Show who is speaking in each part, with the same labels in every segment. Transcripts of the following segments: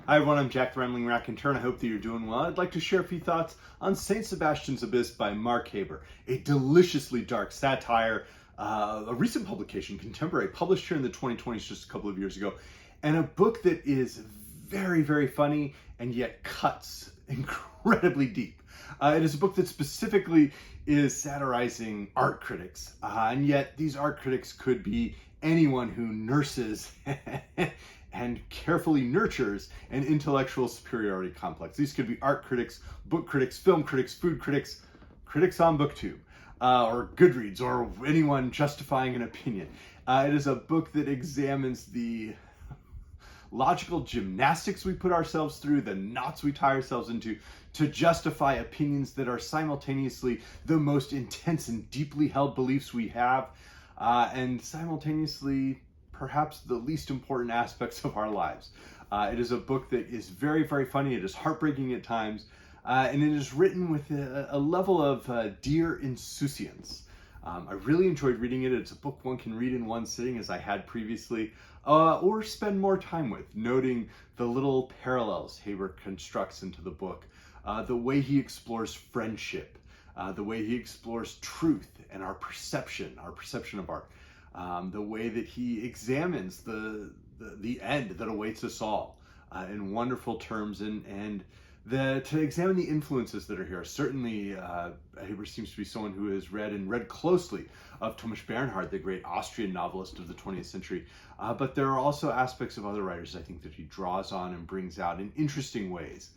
Speaker 1: Hi everyone, I'm Jack the Rambling Raconteur, and I hope that you're doing well. I'd like to share a few thoughts on St. Sebastian's Abyss by Mark Haber, a deliciously dark satire, a recent publication, contemporary, published here in the 2020s just a couple of years ago, and a book that is very, very funny and yet cuts incredibly deep. It is a book that specifically is satirizing art critics, and yet these art critics could be anyone who nurses and carefully nurtures an intellectual superiority complex. These could be art critics, book critics, film critics, food critics, critics on BookTube, or Goodreads, or anyone justifying an opinion. It is a book that examines the logical gymnastics we put ourselves through, the knots we tie ourselves into, to justify opinions that are simultaneously the most intense and deeply held beliefs we have, and simultaneously perhaps the least important aspects of our lives. It is a book that is very, very funny. It is heartbreaking at times, and it is written with a level of dear insouciance. I really enjoyed reading it. It's a book one can read in one sitting, as I had previously, or spend more time with, noting the little parallels Haber constructs into the book, the way he explores friendship, the way he explores truth and our perception of art, the way that he examines the end that awaits us all in wonderful terms, and to examine the influences that are here. Certainly, Haber seems to be someone who has read closely of Thomas Bernhard, the great Austrian novelist of the 20th century. But there are also aspects of other writers, I think, that he draws on and brings out in interesting ways.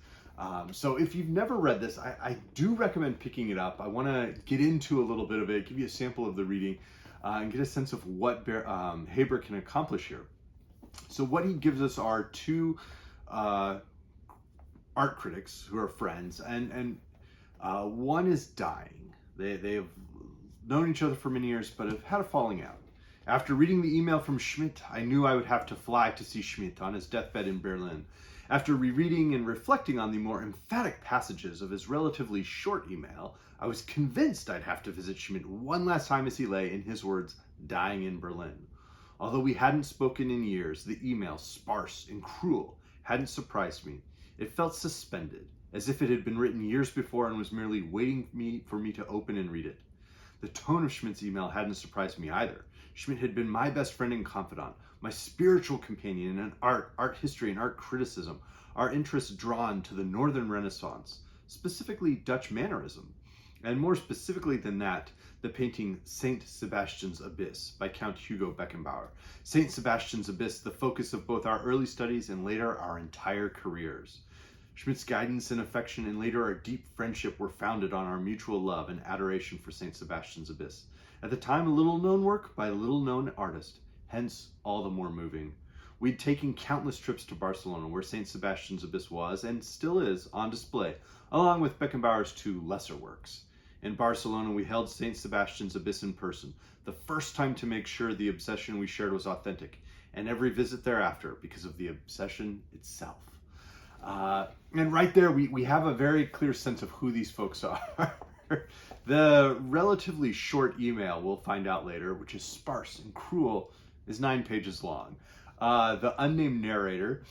Speaker 1: So if you've never read this, I do recommend picking it up. I want to get into a little bit of it, give you a sample of the reading, and get a sense of what Haber can accomplish here. So what he gives us are two art critics who are friends, and one is dying. They have known each other for many years, but have had a falling out. After reading the email from Schmidt, I knew I would have to fly to see Schmidt on his deathbed in Berlin. After rereading and reflecting on the more emphatic passages of his relatively short email, I was convinced I'd have to visit Schmidt one last time as he lay, in his words, dying in Berlin. Although we hadn't spoken in years, the email, sparse and cruel, hadn't surprised me. It felt suspended, as if it had been written years before and was merely waiting for me to open and read it. The tone of Schmidt's email hadn't surprised me either. Schmidt had been my best friend and confidant, my spiritual companion in art history, and art criticism, our interests drawn to the Northern Renaissance, specifically Dutch mannerism, and more specifically than that, the painting St. Sebastian's Abyss by Count Hugo Beckenbauer. St. Sebastian's Abyss, the focus of both our early studies and later our entire careers. Schmidt's guidance and affection and later our deep friendship were founded on our mutual love and adoration for St. Sebastian's Abyss. At the time, a little-known work by a little-known artist, hence all the more moving. We'd taken countless trips to Barcelona, where St. Sebastian's Abyss was, and still is, on display, along with Beckenbauer's two lesser works. In Barcelona, we held St. Sebastian's Abyss in person, the first time to make sure the obsession we shared was authentic, and every visit thereafter because of the obsession itself. And right there, we have a very clear sense of who these folks are. The relatively short email, we'll find out later, which is sparse and cruel, is 9 pages long. The unnamed narrator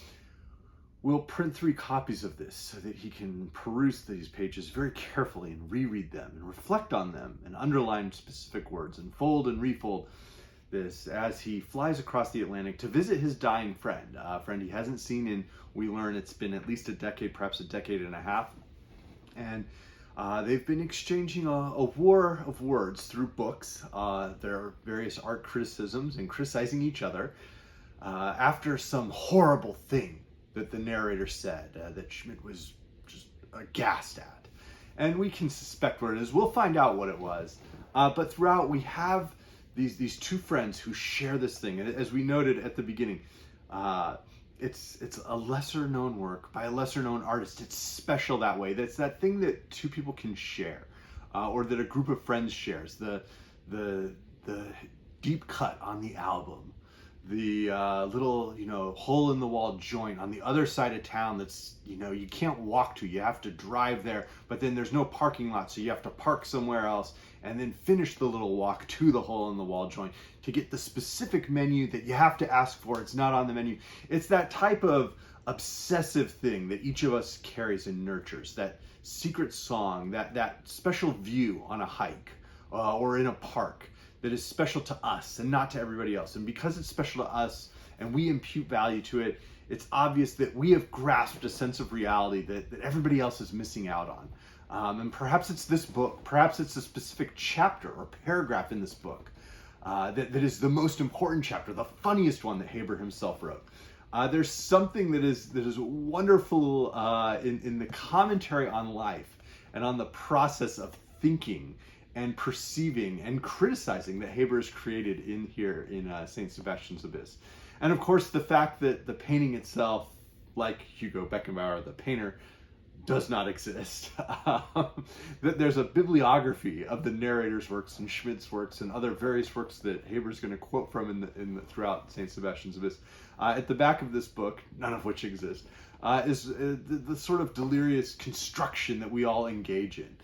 Speaker 1: will print 3 copies of this so that he can peruse these pages very carefully and reread them and reflect on them and underline specific words and fold and refold this as he flies across the Atlantic to visit his dying friend, a friend he hasn't seen in, we learn it's been at least a decade, perhaps a decade and a half. And they've been exchanging a war of words through books, their various art criticisms, and criticizing each other after some horrible thing that the narrator said that Schmidt was just aghast at. And we can suspect what it is. We'll find out what it was. But throughout, we have these two friends who share this thing. And as we noted at the beginning, it's a lesser known work by a lesser known artist. It's special that way. That's that thing that two people can share, or that a group of friends shares. The deep cut on the album, the little hole in the wall joint on the other side of town that's you can't walk to. You have to drive there, but then there's no parking lot, so you have to park somewhere else and then finish the little walk to the hole in the wall joint to get the specific menu that you have to ask for. It's not on the menu. It's that type of obsessive thing that each of us carries and nurtures, that secret song, that special view on a hike or in a park that is special to us and not to everybody else. And because it's special to us and we impute value to it, it's obvious that we have grasped a sense of reality that everybody else is missing out on. And perhaps it's this book, perhaps it's a specific chapter or paragraph in this book that is the most important chapter, the funniest one that Haber himself wrote. There's something that is wonderful in the commentary on life and on the process of thinking and perceiving and criticizing that Haber has created in here in St. Sebastian's Abyss. And of course, the fact that the painting itself, like Hugo Beckenbauer, the painter, does not exist. That there's a bibliography of the narrator's works and Schmidt's works and other various works that Haber's going to quote from throughout St. Sebastian's Abyss. At the back of this book, none of which exist, is the sort of delirious construction that we all engage in.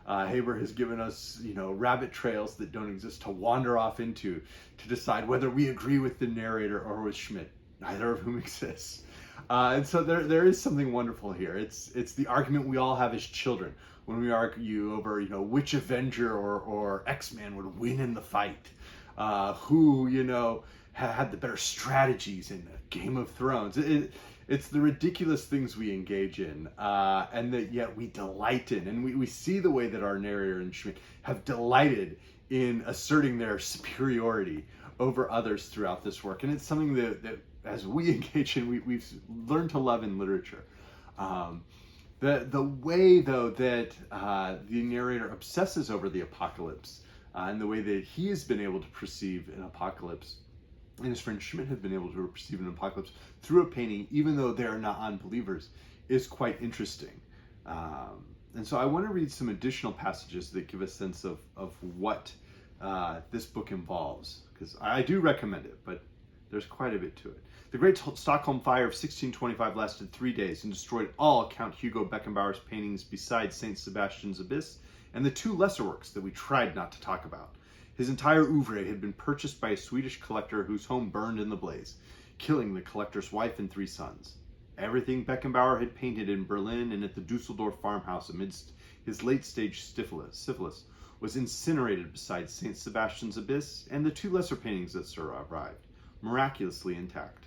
Speaker 1: Haber has given us, rabbit trails that don't exist to wander off into to decide whether we agree with the narrator or with Schmidt, neither of whom exists. And so there is something wonderful here. It's the argument we all have as children when we argue over, which Avenger or X-Man would win in the fight, who, had the better strategies in the Game of Thrones. It's the ridiculous things we engage in, and that yet we delight in. And we see the way that our narrator and Schmidt have delighted in asserting their superiority over others throughout this work. And it's something that as we engage in, we've learned to love in literature. The way, though, that the narrator obsesses over the apocalypse and the way that he has been able to perceive an apocalypse, and his friend Schmidt have been able to perceive an apocalypse through a painting, even though they are not unbelievers, is quite interesting. And so I want to read some additional passages that give a sense of what this book involves, because I do recommend it, but there's quite a bit to it. The Great Stockholm Fire of 1625 lasted 3 days and destroyed all Count Hugo Beckenbauer's paintings besides St. Sebastian's Abyss and the 2 lesser works that we tried not to talk about. His entire oeuvre had been purchased by a Swedish collector whose home burned in the blaze, killing the collector's wife and 3 sons. Everything Beckenbauer had painted in Berlin and at the Dusseldorf farmhouse amidst his late-stage syphilis was incinerated beside St. Sebastian's Abyss and the 2 lesser paintings that survived, miraculously intact.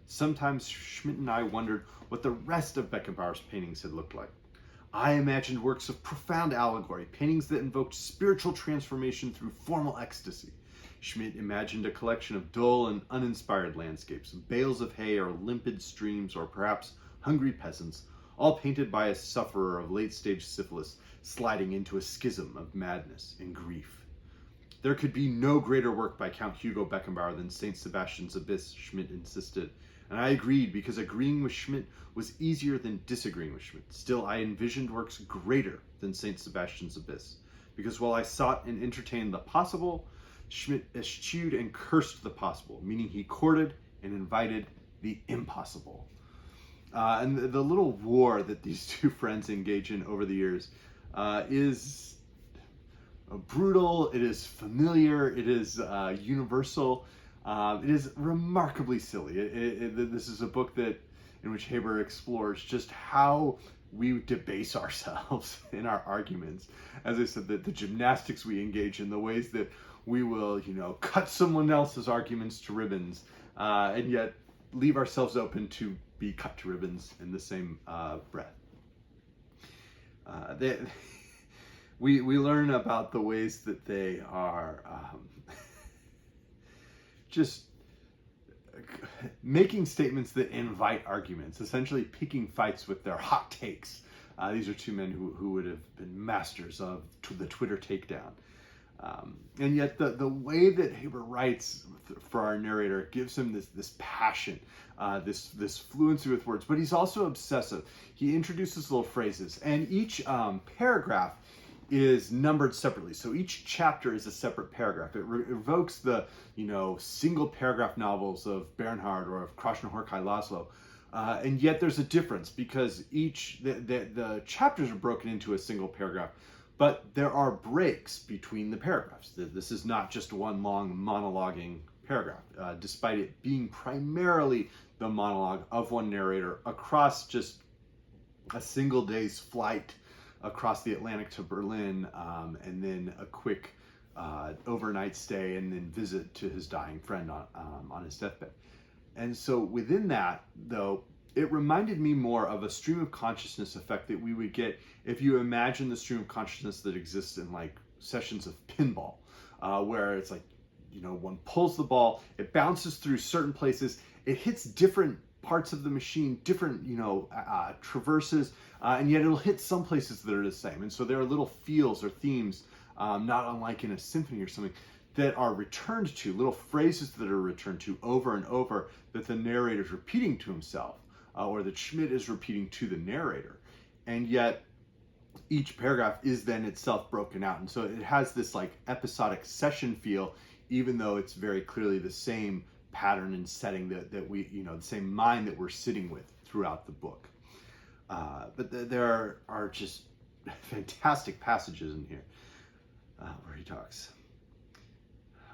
Speaker 1: Sometimes Schmidt and I wondered what the rest of Beckenbauer's paintings had looked like. I imagined works of profound allegory, paintings that invoked spiritual transformation through formal ecstasy. Schmidt imagined a collection of dull and uninspired landscapes, bales of hay or limpid streams or perhaps hungry peasants, all painted by a sufferer of late-stage syphilis sliding into a schism of madness and grief. There could be no greater work by Count Hugo Beckenbauer than St. Sebastian's Abyss, Schmidt insisted, and I agreed because agreeing with Schmidt was easier than disagreeing with Schmidt. Still, I envisioned works greater than St. Sebastian's Abyss, because while I sought and entertained the possible, Schmidt eschewed and cursed the possible, meaning he courted and invited the impossible. And the little war that these 2 friends engage in over the years is brutal, it is familiar, it is universal, it is remarkably silly. This is a book in which Haber explores just how we debase ourselves in our arguments. As I said, the gymnastics we engage in, the ways that we will, cut someone else's arguments to ribbons, and yet leave ourselves open to be cut to ribbons in the same breath. We learn about the ways that they are just making statements that invite arguments, essentially picking fights with their hot takes. These are 2 men who would have been masters of the Twitter takedown. And yet the way that Haber writes for our narrator gives him this passion, this fluency with words, but he's also obsessive. He introduces little phrases, and each paragraph is numbered separately. So each chapter is a separate paragraph. It evokes the, single paragraph novels of Bernhard or of Krasznahorkai László. And yet there's a difference because the chapters are broken into a single paragraph, but there are breaks between the paragraphs. This is not just one long monologuing paragraph, despite it being primarily the monologue of one narrator across just a single day's flight across the Atlantic to Berlin, and then a quick overnight stay and then visit to his dying friend on his deathbed. And so within that, though, it reminded me more of a stream of consciousness effect that we would get if you imagine the stream of consciousness that exists in like sessions of pinball, where it's like, you know, one pulls the ball, it bounces through certain places, it hits different parts of the machine, different, you know, traverses, and yet it'll hit some places that are the same. And so there are little feels or themes, not unlike in a symphony or something, that are returned to, little phrases that are returned to over and over that the narrator is repeating to himself, or that Schmidt is repeating to the narrator. And yet each paragraph is then itself broken out. And so it has this like episodic session feel, even though it's very clearly the same pattern and setting that we, you know, the same mind that we're sitting with throughout the book. But there are just fantastic passages in here where he talks.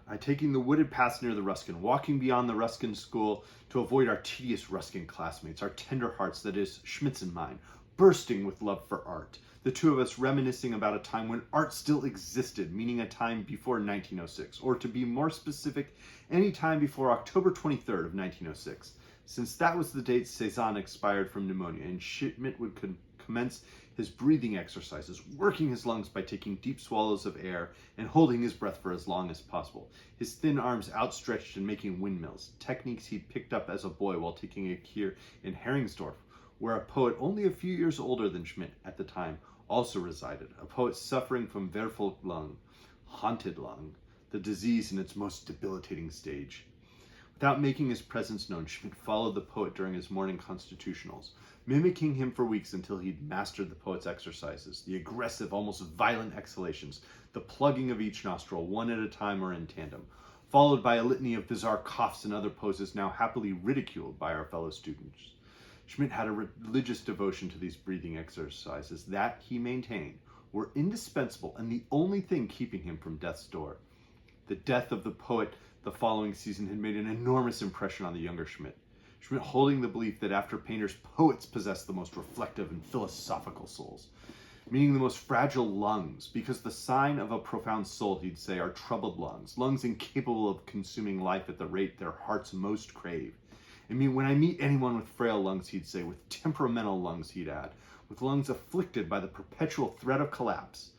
Speaker 1: I taking the wooded path near the Ruskin, walking beyond the Ruskin school to avoid our tedious Ruskin classmates, our tender hearts, that is, Schmidt's and mine, bursting with love for art. The two of us reminiscing about a time when art still existed, meaning a time before 1906, or to be more specific, any time before October 23rd of 1906, since that was the date Cézanne expired from pneumonia, and Schmidt would commence his breathing exercises, working his lungs by taking deep swallows of air and holding his breath for as long as possible, his thin arms outstretched and making windmills, techniques he'd picked up as a boy while taking a cure in Heringsdorf, where a poet only a few years older than Schmidt at the time also resided, a poet suffering from Verfolgt lung, haunted lung, the disease in its most debilitating stage. Without making his presence known, Schmidt followed the poet during his morning constitutionals, mimicking him for weeks until he'd mastered the poet's exercises, the aggressive, almost violent exhalations, the plugging of each nostril, one at a time or in tandem, followed by a litany of bizarre coughs and other poses now happily ridiculed by our fellow students. Schmidt had a religious devotion to these breathing exercises that, he maintained, were indispensable and the only thing keeping him from death's door. The death of the poet the following season had made an enormous impression on the younger Schmidt. Schmidt holding the belief that after painters, poets possess the most reflective and philosophical souls, meaning the most fragile lungs, because the sign of a profound soul, he'd say, are troubled lungs, lungs incapable of consuming life at the rate their hearts most crave. I mean, when I meet anyone with frail lungs, he'd say, with temperamental lungs, he'd add, with lungs afflicted by the perpetual threat of collapse,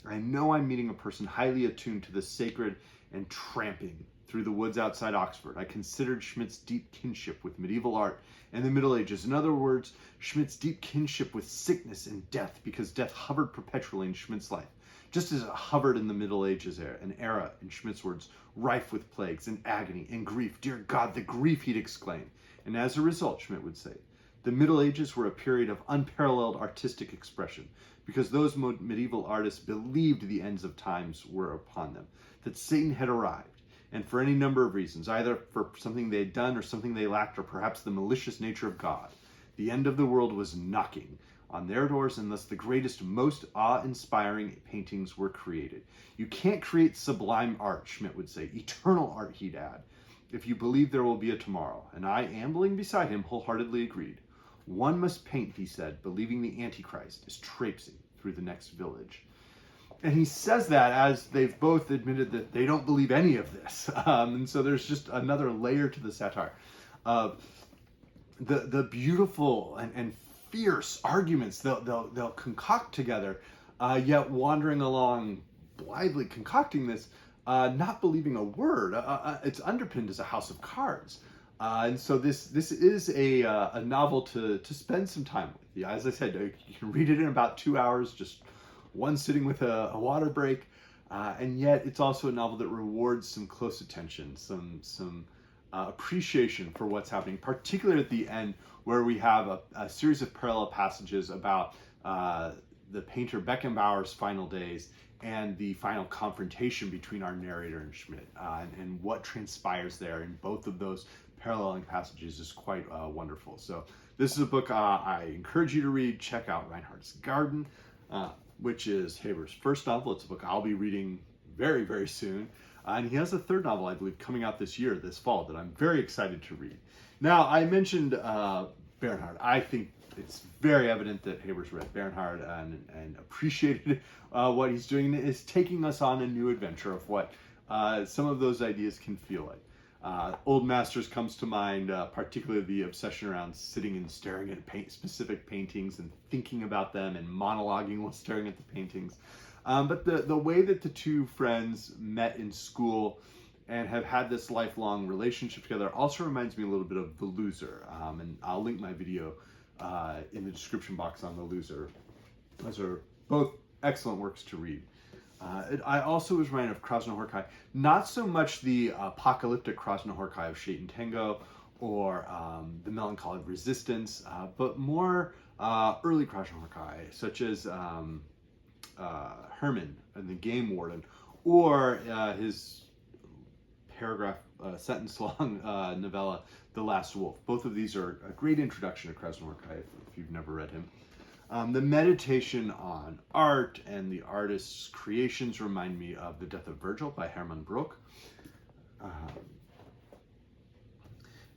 Speaker 1: I know I'm meeting a person highly attuned to the sacred and tramping through the woods outside Oxford. I considered Schmidt's deep kinship with medieval art and the Middle Ages. In other words, Schmidt's deep kinship with sickness and death, because death hovered perpetually in Schmidt's life, just as it hovered in the Middle Ages era, an era, in Schmidt's words, rife with plagues and agony and grief. Dear God, the grief, he'd exclaim. And as a result, Schmidt would say, the Middle Ages were a period of unparalleled artistic expression, because those medieval artists believed the ends of times were upon them, that Satan had arrived, and for any number of reasons, either for something they had done or something they lacked, or perhaps the malicious nature of God, the end of the world was knocking on their doors, and thus the greatest, most awe-inspiring paintings were created. You can't create sublime art, Schmidt would say, eternal art, he'd add, if you believe there will be a tomorrow. And I, ambling beside him, wholeheartedly agreed. One must paint, he said, believing the Antichrist is traipsing through the next village. And he says that as they've both admitted that they don't believe any of this. And so there's just another layer to the satire of the beautiful and fierce arguments they'll concoct together, yet wandering along blithely concocting this, not believing a word. It's underpinned as a house of cards. And so this is a novel to spend some time with. Yeah, as I said, you can read it in about 2 hours, just one sitting with a water break, and yet it's also a novel that rewards some close attention, some appreciation for what's happening, particularly at the end, where we have a series of parallel passages about the painter Beckenbauer's final days and the final confrontation between our narrator and Schmidt, and what transpires there in both of those paralleling passages is quite wonderful. So this is a book I encourage you to read. Check out Reinhardt's Garden, which is Haber's first novel. It's a book I'll be reading very, very soon. And he has a third novel, I believe, coming out this fall, that I'm very excited to read. Now, I mentioned Bernhard. I think it's very evident that Haber's read Bernhard and appreciated what he's doing, and is taking us on a new adventure of what some of those ideas can feel like. Old Masters comes to mind, particularly the obsession around sitting and staring at specific paintings and thinking about them and monologuing while staring at the paintings. But the way that the two friends met in school and have had this lifelong relationship together also reminds me a little bit of The Loser. And I'll link my video in the description box on The Loser. Those are both excellent works to read. I also was reminded of Krasznahorkai, not so much the apocalyptic Krasznahorkai of Shaitan Tango or the melancholic resistance, but more early Krasznahorkai, such as Herman and the Game Warden, or his sentence-long novella, The Last Wolf. Both of these are a great introduction to Krasznahorkai if you've never read him. The meditation on art and the artist's creations remind me of The Death of Virgil by Herman Broch.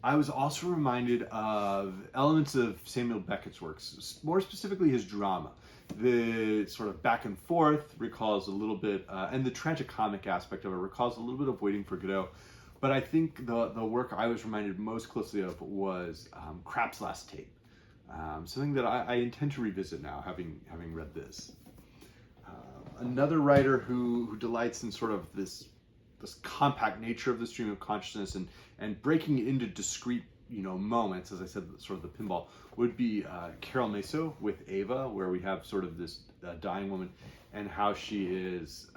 Speaker 1: I was also reminded of elements of Samuel Beckett's works, more specifically his drama. The sort of back and forth recalls a little bit, and the tragicomic aspect of it recalls a little bit of Waiting for Godot. But I think the work I was reminded most closely of was Krapp's Last Tape. Something that I intend to revisit now, having read this. Another writer who delights in sort of this compact nature of the stream of consciousness and breaking it into discrete moments, as I said, sort of the pinball, would be Carole Maso with Ava, where we have sort of this dying woman and how she is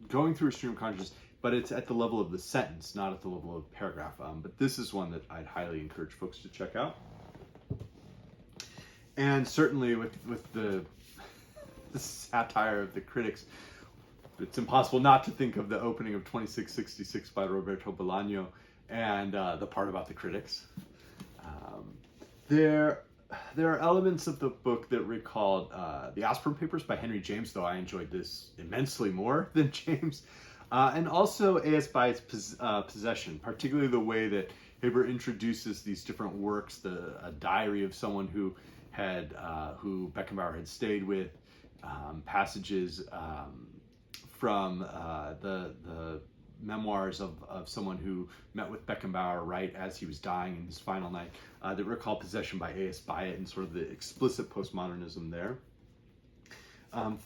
Speaker 1: going through a stream of consciousness, but it's at the level of the sentence, not at the level of the paragraph. But this is one that I'd highly encourage folks to check out. And certainly with the satire of the critics, it's impossible not to think of the opening of 2666 by Roberto Bolaño and the part about the critics. There are elements of the book that recalled the Aspern Papers by Henry James, though I enjoyed this immensely more than James. And also AS Byatt's Possession, particularly the way that Haber introduces these different works, a diary of someone who Beckenbauer had stayed with, passages from the memoirs of someone who met with Beckenbauer right as he was dying in his final night, that recall Possession by AS Byatt and sort of the explicit postmodernism there.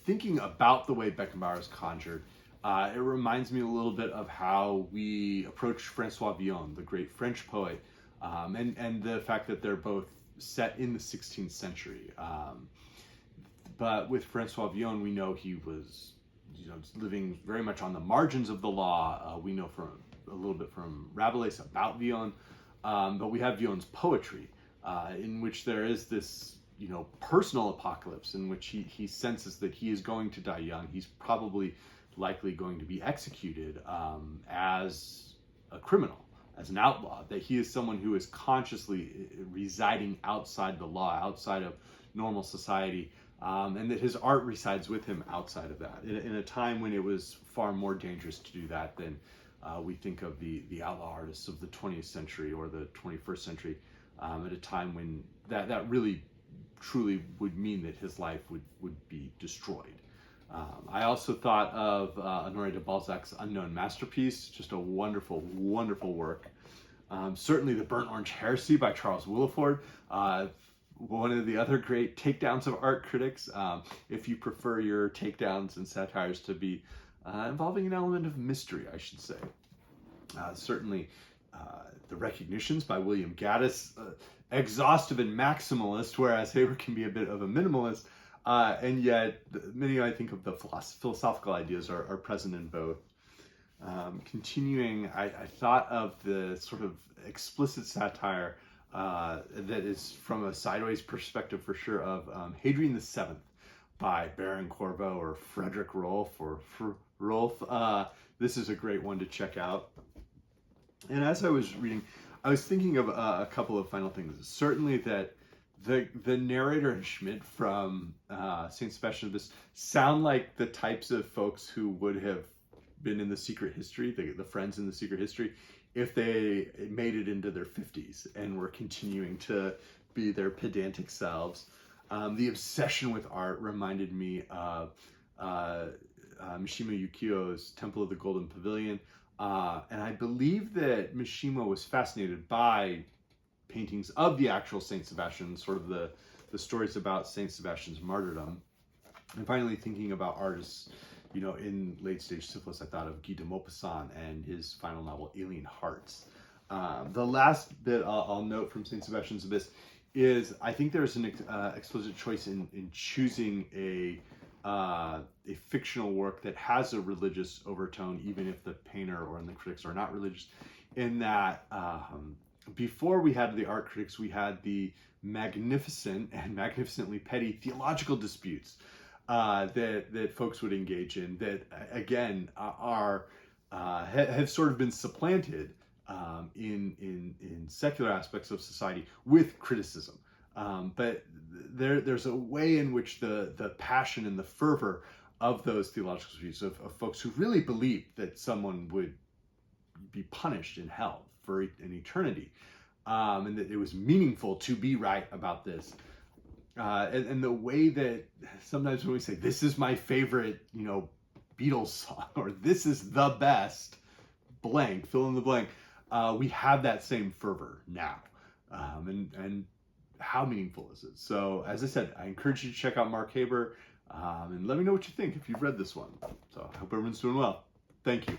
Speaker 1: Thinking about the way Beckenbauer is conjured, it reminds me a little bit of how we approach Francois Villon, the great French poet, and the fact that they're both set in the 16th century. But with Francois Villon, we know he was living very much on the margins of the law. We know a little bit from Rabelais about Villon, but we have Villon's poetry, in which there is this personal apocalypse in which he senses that he is going to die young. He's probably likely going to be executed as a criminal, as an outlaw, that he is someone who is consciously residing outside the law, outside of normal society, and that his art resides with him outside of that, in a time when it was far more dangerous to do that than we think of the outlaw artists of the 20th century or the 21st century, at a time when that really truly would mean that his life would be destroyed. I also thought of Honoré de Balzac's Unknown Masterpiece, just a wonderful, wonderful work. Certainly the Burnt Orange Heresy by Charles Willeford, one of the other great takedowns of art critics, if you prefer your takedowns and satires to be involving an element of mystery, I should say. Certainly The Recognitions by William Gaddis, exhaustive and maximalist, whereas Haber can be a bit of a minimalist, and yet many, I think, of the philosophical ideas are present in both. Continuing, I thought of the sort of explicit satire that is from a sideways perspective for sure of Hadrian VII by Baron Corvo or Frederick Rolfe or Rolfe. This is a great one to check out. And as I was reading, I was thinking of a couple of final things. Certainly that the narrator and Schmidt from St. Sebastian sound like the types of folks who would have been in the secret history, the friends in the secret history, if they made it into their 50s and were continuing to be their pedantic selves. The obsession with art reminded me of Mishima Yukio's Temple of the Golden Pavilion. And I believe that Mishima was fascinated by paintings of the actual Saint Sebastian, sort of the stories about Saint Sebastian's martyrdom. And finally, thinking about artists, you know, in late stage syphilis, I thought of Guy de Maupassant and his final novel, Alien Hearts. The last bit I'll note from Saint Sebastian's Abyss is I think there's an explicit choice in choosing a fictional work that has a religious overtone, even if the painter or the critics are not religious, in that before we had the art critics, we had the magnificent and magnificently petty theological disputes that folks would engage in, that again have sort of been supplanted in secular aspects of society with criticism. But there's a way in which the passion and the fervor of those theological disputes of folks who really believed that someone would be punished in hell for an eternity, and that it was meaningful to be right about this. And the way that sometimes when we say, this is my favorite, you know, Beatles song, or this is the best blank, fill in the blank, we have that same fervor now. And how meaningful is it? So, as I said, I encourage you to check out Mark Haber, and let me know what you think if you've read this one. So I hope everyone's doing well. Thank you.